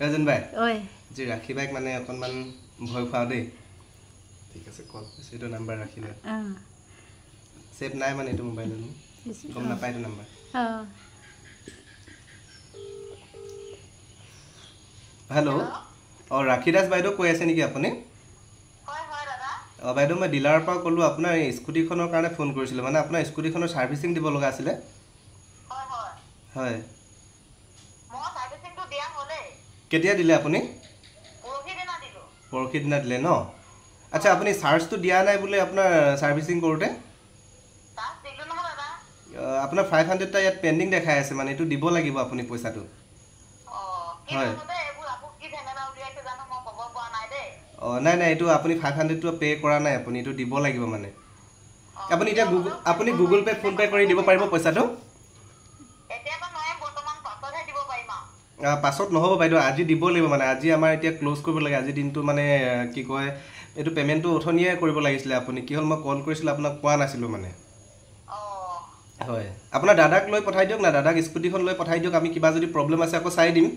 ৰাজন ভাই ঐ জি ৰাখি বাইক মানে অকণমান ভয় খোৱা দেই ঠিক আছে কল এইটো নাম্বাৰ ৰাখি লয় সেভ নাই মানে এইটো মোবাইল গম নাপায় এইটো নাম্বাৰ হেল্ল' ৰাখি দাস বাইদেউ কৈ আছে নেকি আপুনি বাইদেউ মই ডিলাৰৰ পৰা ক'লোঁ আপোনাৰ এই স্কুটিখনৰ কাৰণে ফোন কৰিছিলোঁ মানে আপোনাৰ স্কুটিখনৰ ছাৰ্ভিচিং দিব লগা আছিলে হয় কেতিয়া দিলে আপুনি পৰহি দিনা দিলে ন আচ্ছা আপুনি চাৰ্জটো দিয়া নাই বোলে আপোনাৰ ছাৰ্ভিচিং কৰোঁতে আপোনাৰ 500টা ইয়াত পেণ্ডিং দেখাই আছে মানে এইটো দিব লাগিব আপুনি পইচাটো হয় নাই নাই এইটো আপুনি 500টো পে' কৰা নাই আপুনি এইটো দিব লাগিব মানে আপুনি এতিয়া আপুনি গুগল পে' ফোন পে' কৰি দিব পাৰিব পইচাটো পাছত নহ'ব বাইদেউ আজি দিব লাগিব মানে আজি আমাৰ এতিয়া ক্ল'জ কৰিব লাগে আজি দিনটো মানে কি কয় এইটো পে'মেণ্টটো অথনিয়ে কৰিব লাগিছিলে আপুনি কি হ'ল মই কল কৰিছিলোঁ আপোনাক কোৱা নাছিলোঁ মানে হয় আপোনাৰ দাদাক লৈ পঠাই দিয়ক না দাদাক স্কুটিখন লৈ পঠাই দিয়ক আমি কিবা যদি প্ৰব্লেম আছে আকৌ চাই দিম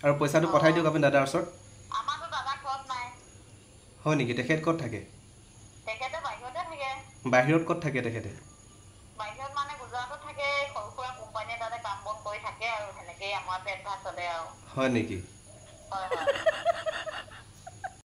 আৰু পইচাটো পঠাই দিয়ক আপুনি দাদাৰ ওচৰত হয় নেকি তেখেত ক'ত থাকে বাহিৰত ক'ত থাকে তেখেতে হয় নেকি